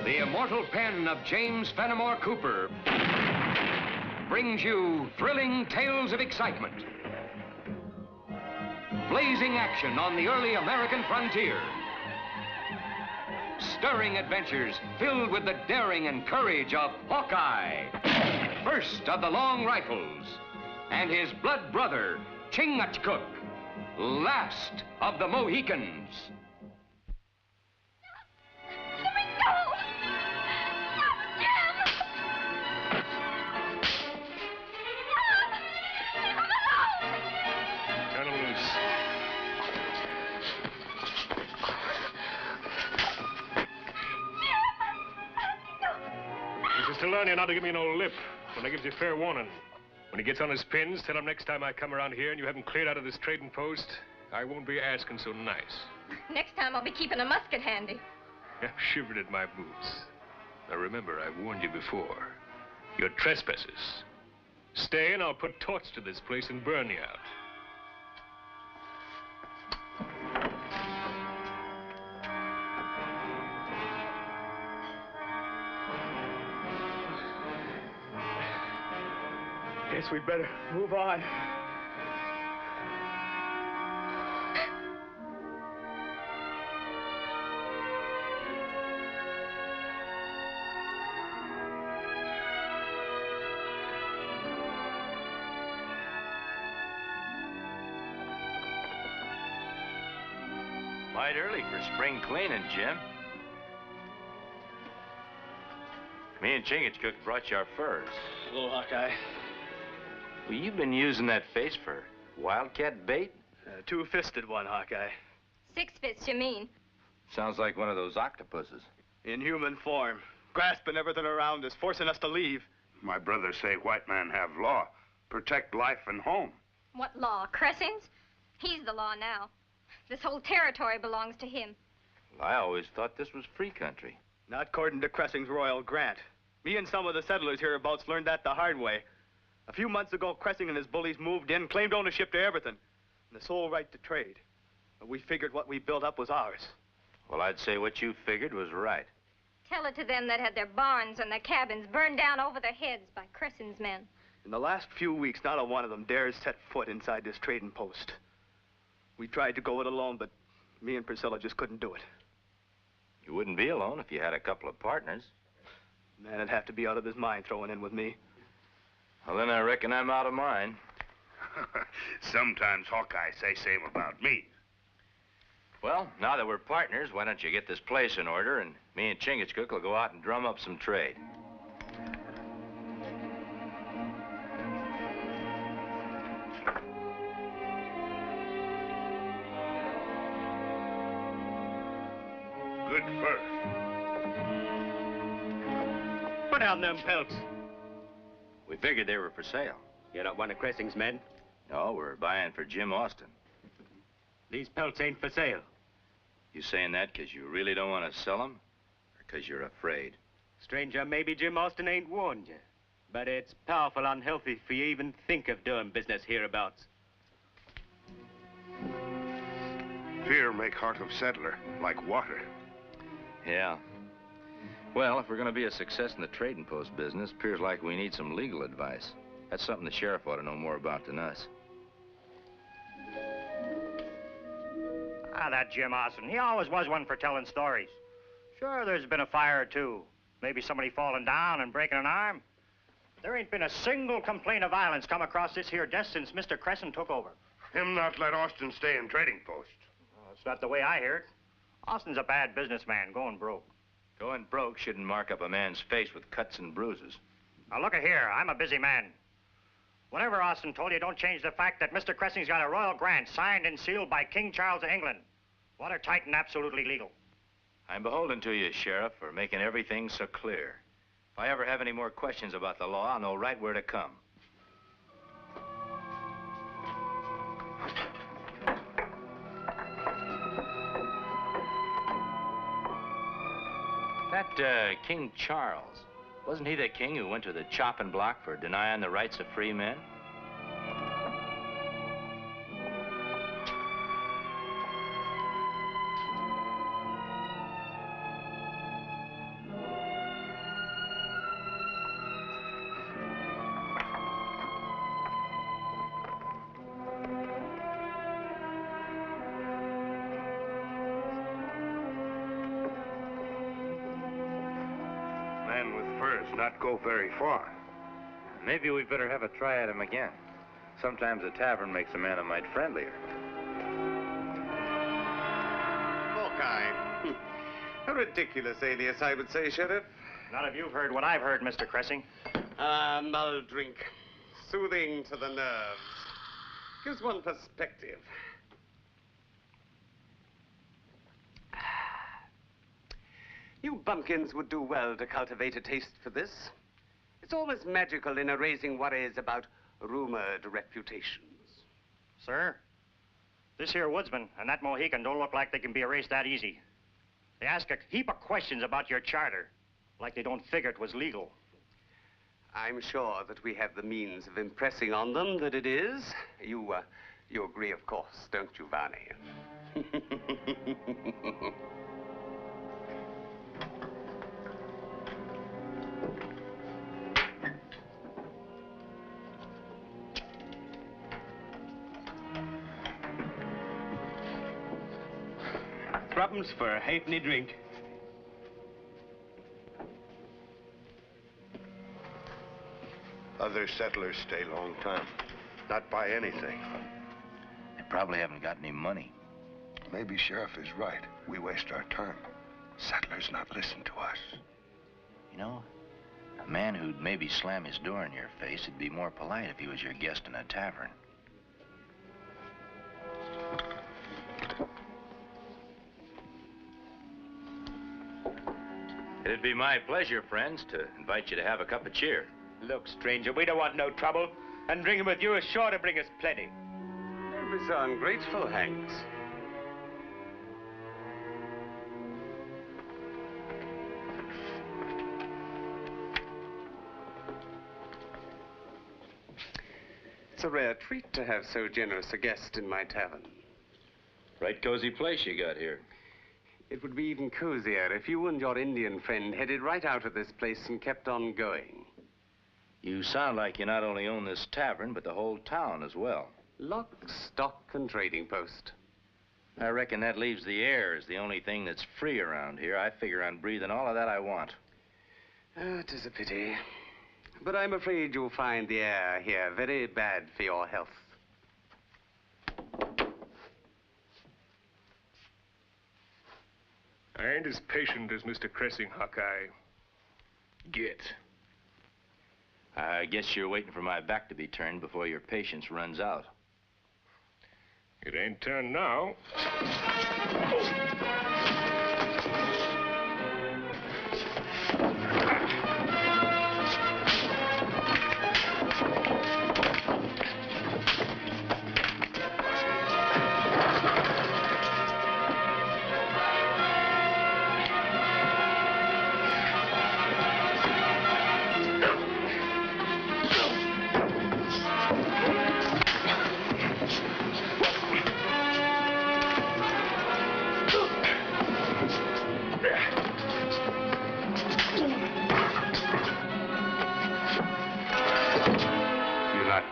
The immortal pen of James Fenimore Cooper brings you thrilling tales of excitement, blazing action on the early American frontier, stirring adventures filled with the daring and courage of Hawkeye, first of the long rifles, and his blood brother, Chingachgook, last of the Mohicans. To learn you not to give me no lip when I gives you fair warning. When he gets on his pins, tell him next time I come around here and you haven't cleared out of this trading post, I won't be asking so nice. Next time I'll be keeping a musket handy. I'm shivered at my boots. Now remember, I warned you before. You're trespassers. Stay and I'll put torch to this place and burn you out. Guess we'd better move on. Might early for spring cleaning, Jim. Me and Chingachgook brought you our furs. Hello, Hawkeye. Well, you've been using that face for wildcat bait? Two-fisted one, Hawkeye. 6 fists, you mean? Sounds like one of those octopuses. In human form, grasping everything around us, forcing us to leave. My brothers say white man have law, protect life and home. What law? Cressing's? He's the law now. This whole territory belongs to him. Well, I always thought this was free country. Not according to Cressing's royal grant. Me and some of the settlers hereabouts learned that the hard way. A few months ago, Cressing and his bullies moved in, claimed ownership to everything, and the sole right to trade. But we figured what we built up was ours. Well, I'd say what you figured was right. Tell it to them that had their barns and their cabins burned down over their heads by Cressing's men. In the last few weeks, not a one of them dares set foot inside this trading post. We tried to go it alone, but me and Priscilla just couldn't do it. You wouldn't be alone if you had a couple of partners. Man would have to be out of his mind throwing in with me. Well, then I reckon I'm out of mine. Sometimes Hawkeye say same about me. Well, now that we're partners, why don't you get this place in order, and me and Chingachgook will go out and drum up some trade. Good fur. Put down them pelts. We figured they were for sale. You're not one of Cressing's men? No, we're buying for Jim Austin. These pelts ain't for sale. You saying that because you really don't want to sell them, or because you're afraid? Stranger, maybe Jim Austin ain't warned you, but it's powerful unhealthy for you even think of doing business hereabouts. Fear make heart of settler, like water. Yeah. Well, if we're going to be a success in the trading post business, appears like we need some legal advice. That's something the sheriff ought to know more about than us. Ah, that Jim Austin, he always was one for telling stories. Sure, there's been a fire or two. Maybe somebody falling down and breaking an arm. There ain't been a single complaint of violence come across this here desk since Mr. Cressing took over. Him not let Austin stay in trading post. Well, that's not the way I hear it. Austin's a bad businessman, going broke. Going broke shouldn't mark up a man's face with cuts and bruises. Now, look here, I'm a busy man. Whatever Austin told you, don't change the fact that Mr. Cressing's got a royal grant signed and sealed by King Charles of England. Watertight and absolutely legal. I'm beholden to you, Sheriff, for making everything so clear. If I ever have any more questions about the law, I'll know right where to come. That King Charles, wasn't he the king who went to the chopping block for denying the rights of free men? Man with furs not go very far. Maybe we better have a try at him again. Sometimes a tavern makes a man a mite friendlier. Hawkeye. A ridiculous alias, I would say, Sheriff. Not if you've heard what I've heard, Mr. Cressing. Mull drink. Soothing to the nerves. Gives one perspective. You bumpkins would do well to cultivate a taste for this. It's always magical in erasing worries about rumored reputations. Sir, this here woodsman and that Mohican don't look like they can be erased that easy. They ask a heap of questions about your charter, like they don't figure it was legal. I'm sure that we have the means of impressing on them that it is. You agree, of course, don't you, Varney? Threepence for a halfpenny drink. Other settlers stay long time. Not buy anything. They probably haven't got any money. Maybe Sheriff is right. We waste our time. Settlers not listen to us. You know, a man who'd maybe slam his door in your face would be more polite if he was your guest in a tavern. It'd be my pleasure, friends, to invite you to have a cup of cheer. Look, stranger, we don't want no trouble. And drinking with you is sure to bring us plenty. Don't be so ungrateful, Hanks. It's a rare treat to have so generous a guest in my tavern. Right cozy place you got here. It would be even cozier if you and your Indian friend headed right out of this place and kept on going. You sound like you not only own this tavern, but the whole town as well. Lock, stock, and trading post. I reckon that leaves the air as the only thing that's free around here. I figure on breathing all of that I want. It is a pity. But I'm afraid you'll find the air here very bad for your health. I ain't as patient as Mr. Cressing, Hawkeye. Get. I guess you're waiting for my back to be turned before your patience runs out. It ain't turned now.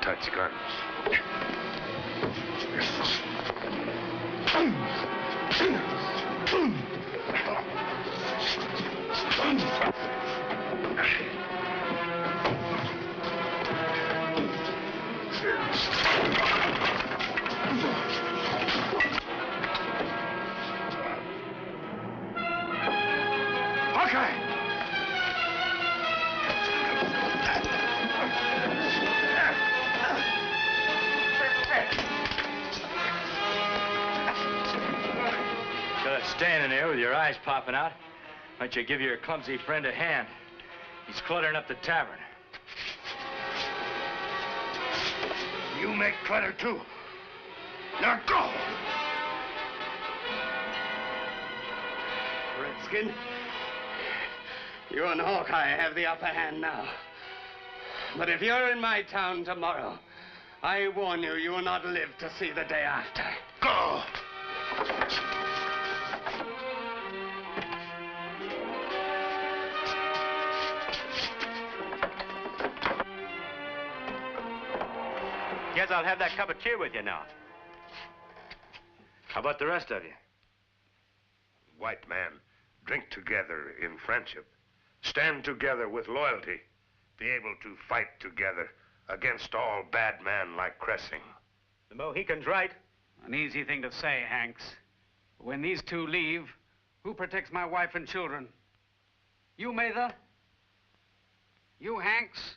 Touch guns. Hawkeye! Standing there with your eyes popping out, why don't you give your clumsy friend a hand? He's cluttering up the tavern. You make clutter too. Now go! Redskin, You and Hawkeye have the upper hand now. But if you're in my town tomorrow, I warn you, you will not live to see the day after. Go! Guess I'll have that cup of tea with you now. How about the rest of you? White man, drink together in friendship. Stand together with loyalty. Be able to fight together against all bad men like Cressing. The Mohicans right. An easy thing to say, Hanks. When these two leave, who protects my wife and children? You, Mather? You, Hanks?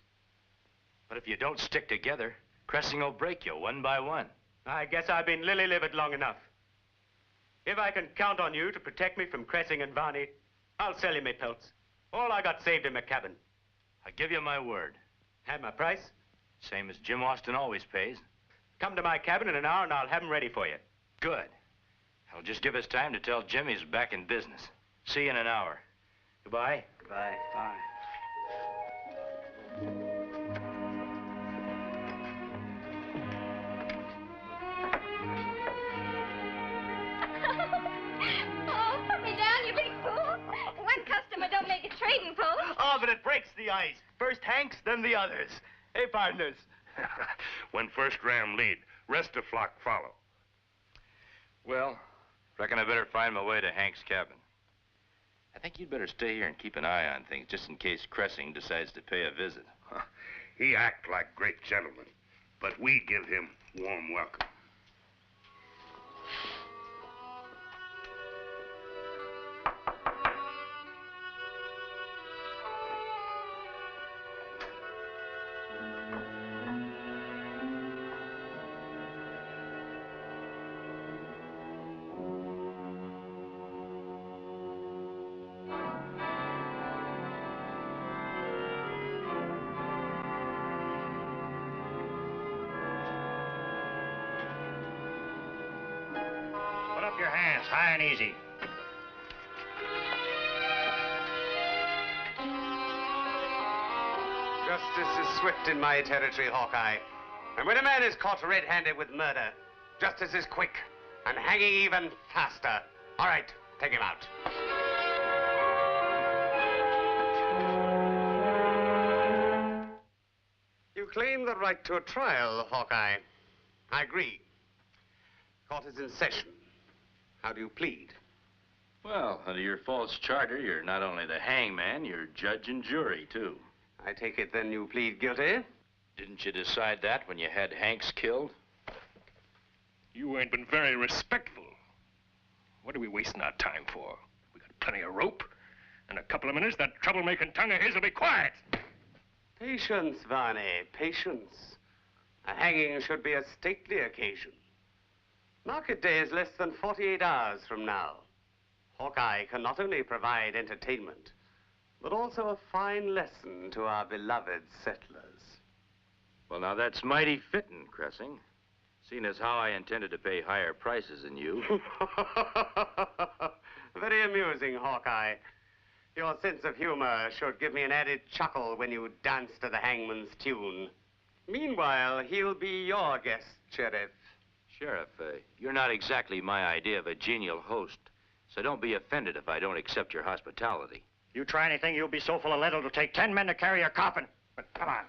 But if you don't stick together, Cressing will break you one by one. I guess I've been lily-livered long enough. If I can count on you to protect me from Cressing and Varney, I'll sell you my pelts. All I got saved in my cabin. I give you my word. Have my price? Same as Jim Austin always pays. Come to my cabin in an hour and I'll have them ready for you. Good. That'll just give us time to tell Jim he's back in business. See you in an hour. Goodbye. Goodbye. Bye. Oh, put me down, you big fool. One customer don't make a trading post. Oh, but it breaks the ice. First Hanks, then the others. Hey, partners. When first ram lead, rest of flock follow. Well, reckon I better find my way to Hank's cabin. I think you'd better stay here and keep an eye on things, just in case Cressing decides to pay a visit. He act like great gentleman, but we give him warm welcome. Put up your hands, high and easy. Justice is swift in my territory, Hawkeye. And when a man is caught red-handed with murder, justice is quick and hanging even faster. All right, take him out. You claim the right to a trial, Hawkeye. I agree. Court is in session. How do you plead? Well, under your false charter, you're not only the hangman, you're judge and jury, too. I take it then you plead guilty? Didn't you decide that when you had Hanks killed? You ain't been very respectful. What are we wasting our time for? We got plenty of rope. In a couple of minutes, that troublemaking tongue of his will be quiet. Patience, Varney, patience. A hanging should be a stately occasion. Market day is less than 48 hours from now. Hawkeye can not only provide entertainment, but also a fine lesson to our beloved settlers. Well, now, that's mighty fitting, Cressing. Seeing as how I intended to pay higher prices than you. Very amusing, Hawkeye. Your sense of humor should give me an added chuckle when you dance to the hangman's tune. Meanwhile, he'll be your guest, Sheriff. Sheriff, you're not exactly my idea of a genial host, so don't be offended if I don't accept your hospitality. You try anything, you'll be so full of lead it'll take 10 men to carry your coffin. But come on.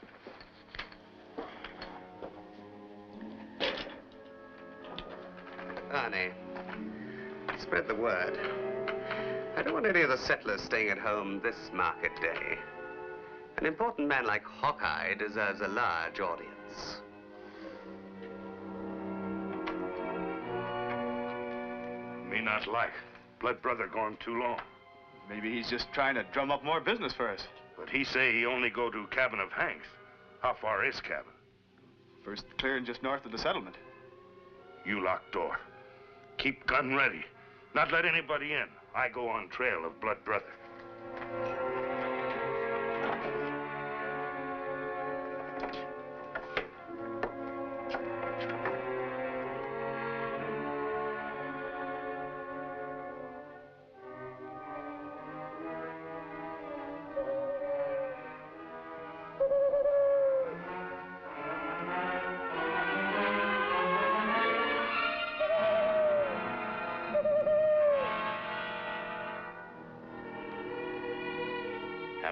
Varney, spread the word. I don't want any of the settlers staying at home this market day. An important man like Hawkeye deserves a large audience. Me not like. Blood brother gone too long. Maybe he's just trying to drum up more business for us. But he say he only go to cabin of Hanks. How far is cabin? First clearing just north of the settlement. You lock door. Keep gun ready. Not let anybody in. I go on trail of blood brother.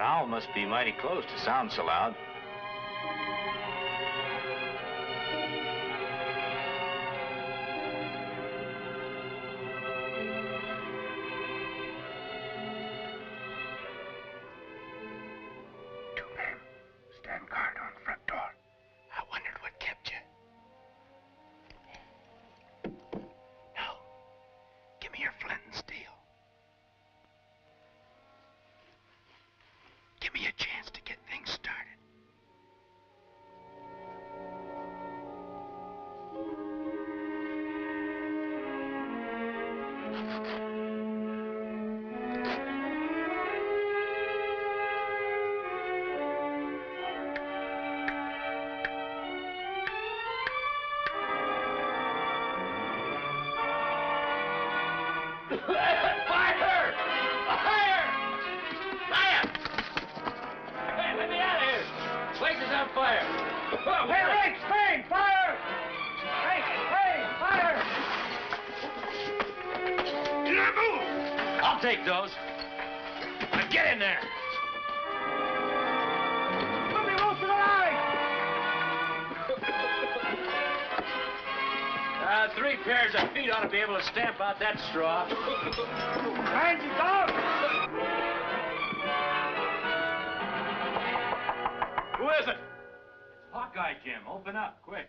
owl must be mighty close to sound so loud. Stand guard on front door. I wondered what kept you. Now, give me your flint and steel. Give me a chance to get things started. Take those. Now get in there. Put me most of the line! 3 pairs of feet ought to be able to stamp out that straw. Hands you dog! Who is it? It's Hawkeye, Jim. Open up, quick.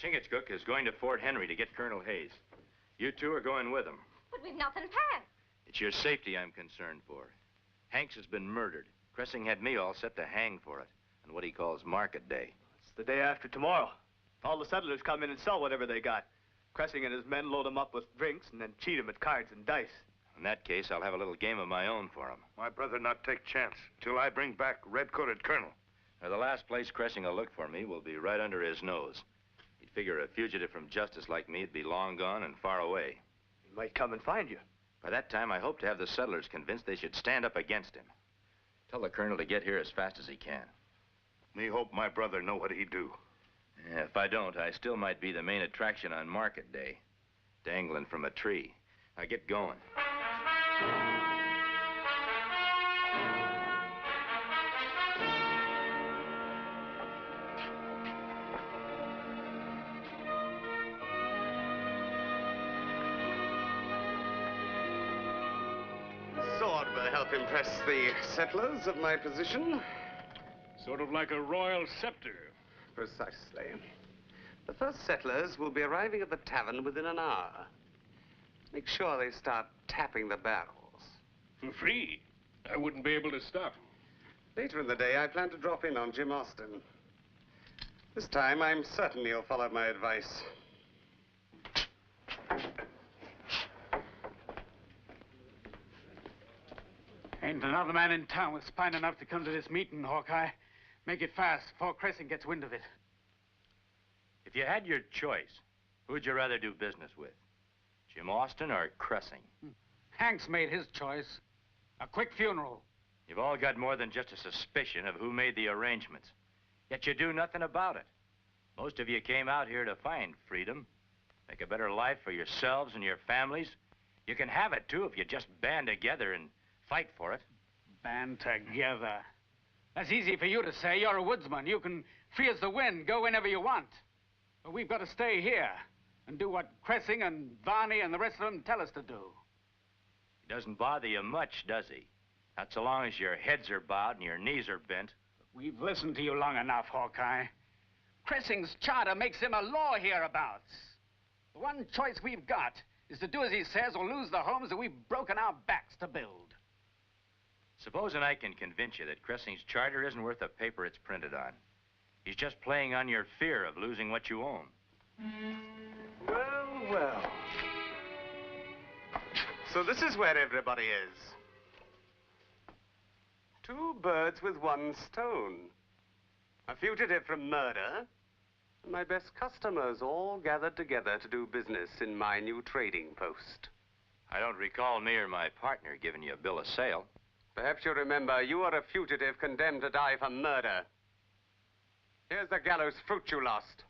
Chingachgook is going to Fort Henry to get Colonel Hayes. You two are going with him. But we've nothing packed. It's your safety I'm concerned for. Hanks has been murdered. Cressing had me all set to hang for it on what he calls market day. It's the day after tomorrow. All the settlers come in and sell whatever they got. Cressing and his men load them up with drinks and then cheat them at cards and dice. In that case, I'll have a little game of my own for him. My brother not take chance till I bring back red-coated colonel. Now, the last place Cressing will look for me will be right under his nose. He'd figure a fugitive from justice like me would be long gone and far away. He might come and find you. By that time, I hope to have the settlers convinced they should stand up against him. Tell the colonel to get here as fast as he can. Me hope my brother know what he do. Yeah, if I don't, I still might be the main attraction on market day. Dangling from a tree. Now get going. Sword will help impress the settlers of my position. Sort of like a royal scepter. Precisely. The first settlers will be arriving at the tavern within an hour. Make sure they start tapping the barrels. For free. I wouldn't be able to stop. Later in the day, I plan to drop in on Jim Austin. This time, I'm certain he'll follow my advice. Ain't another man in town with spine enough to come to this meeting, Hawkeye. Make it fast before Cressing gets wind of it. If you had your choice, who'd you rather do business with? Jim Austin or Cressing? Hanks made his choice. A quick funeral. You've all got more than just a suspicion of who made the arrangements. Yet you do nothing about it. Most of you came out here to find freedom. Make a better life for yourselves and your families. You can have it, too, if you just band together and fight for it. Band together. That's easy for you to say. You're a woodsman. You can free as the wind, go whenever you want. But we've got to stay here and do what Cressing and Varney and the rest of them tell us to do. He doesn't bother you much, does he? Not so long as your heads are bowed and your knees are bent. We've listened to you long enough, Hawkeye. Cressing's charter makes him a law hereabouts. The one choice we've got is to do as he says or lose the homes that we've broken our backs to build. Supposing I can convince you that Cressing's charter isn't worth the paper it's printed on. He's just playing on your fear of losing what you own. Well, well. So this is where everybody is. 2 birds with 1 stone. A fugitive from murder, and my best customers all gathered together to do business in my new trading post. I don't recall me or my partner giving you a bill of sale. Perhaps you remember you are a fugitive condemned to die for murder. Here's the gallows fruit you lost.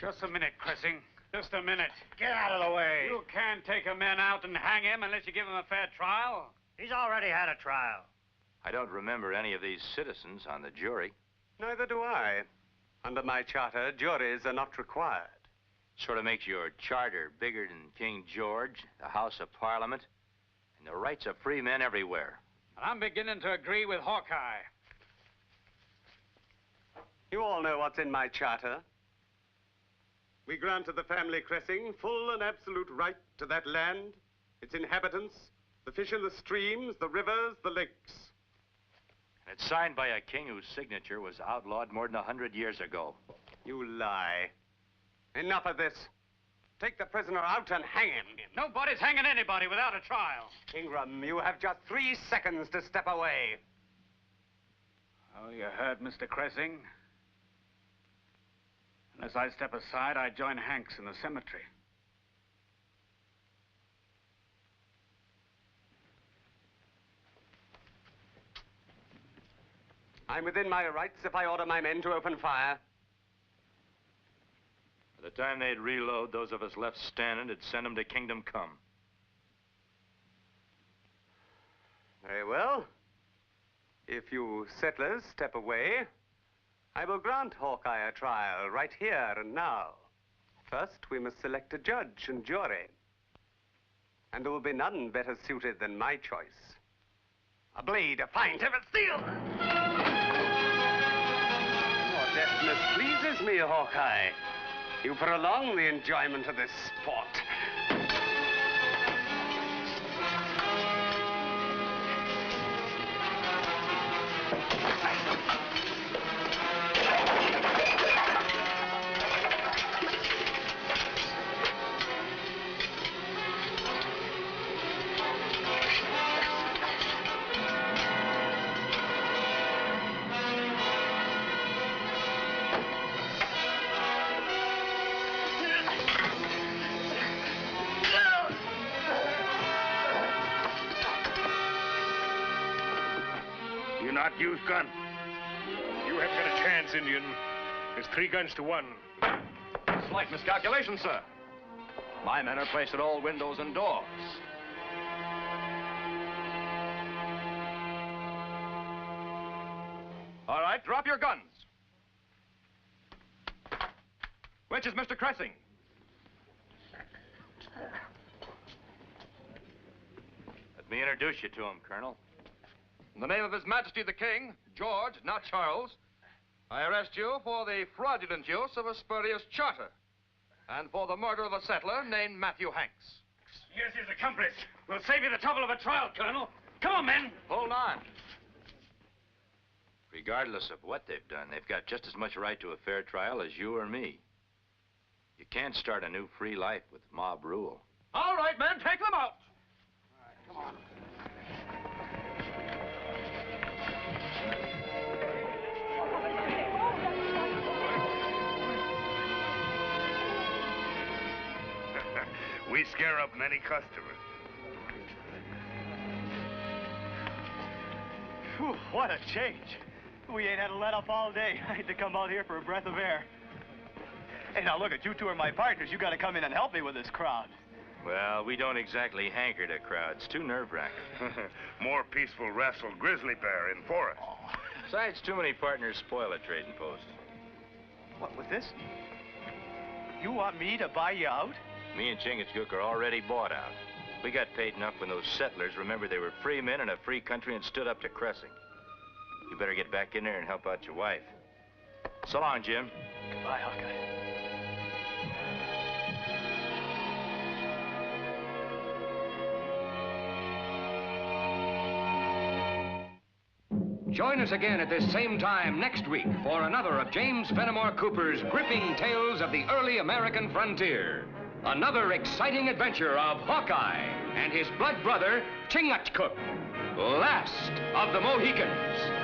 Just a minute, Cressing. Just a minute. Get out of the way. You can't take a man out and hang him unless you give him a fair trial. He's already had a trial. I don't remember any of these citizens on the jury. Neither do I. Under my charter, juries are not required. Sort of makes your charter bigger than King George, the House of Parliament, and the rights of free men everywhere. And I'm beginning to agree with Hawkeye. You all know what's in my charter. We grant to the family Cressing full and absolute right to that land, its inhabitants, the fish in the streams, the rivers, the lakes. And it's signed by a king whose signature was outlawed more than 100 years ago. You lie. Enough of this. Take the prisoner out and hang him. Nobody's hanging anybody without a trial. Ingram, you have just 3 seconds to step away. Oh, you heard, Mr. Cressing? Unless I step aside, I join Hanks in the cemetery. I'm within my rights if I order my men to open fire. By the time they'd reload, those of us left standing would send them to Kingdom Come. Very well. If you settlers step away, I will grant Hawkeye a trial right here and now. First, we must select a judge and jury. And there will be none better suited than my choice. A blade of fine tempered steel. Your deftness pleases me, Hawkeye. You prolong the enjoyment of this sport. Use gun. You haven't got a chance, Indian. There's 3 guns to 1. Slight miscalculation, sir. My men are placed at all windows and doors. All right, drop your guns. Which is Mr. Cressing? Let me introduce you to him, Colonel. In the name of His Majesty the King, George, not Charles, I arrest you for the fraudulent use of a spurious charter and for the murder of a settler named Matthew Hanks. Here's his accomplice. We'll save you the trouble of a trial, Colonel. Come on, men. Hold on. Regardless of what they've done, they've got just as much right to a fair trial as you or me. You can't start a new free life with mob rule. All right, men, take them out. All right, come on. We scare up many customers. Whew, what a change. We ain't had a let up all day. I had to come out here for a breath of air. Hey, now look, you 2 are my partners. You got to come in and help me with this crowd. Well, we don't exactly hanker to crowds. Too nerve-wracking. More peaceful wrestle grizzly bear in forest. Oh. Besides, too many partners spoil a trading post. What, with this? You want me to buy you out? Me and Chingachgook are already bought out. We got paid enough when those settlers remembered they were free men in a free country and stood up to Cressing. You better get back in there and help out your wife. So long, Jim. Goodbye, Hawkeye. Join us again at this same time next week for another of James Fenimore Cooper's gripping tales of the early American frontier. Another exciting adventure of Hawkeye and his blood brother, Chingachgook, last of the Mohicans.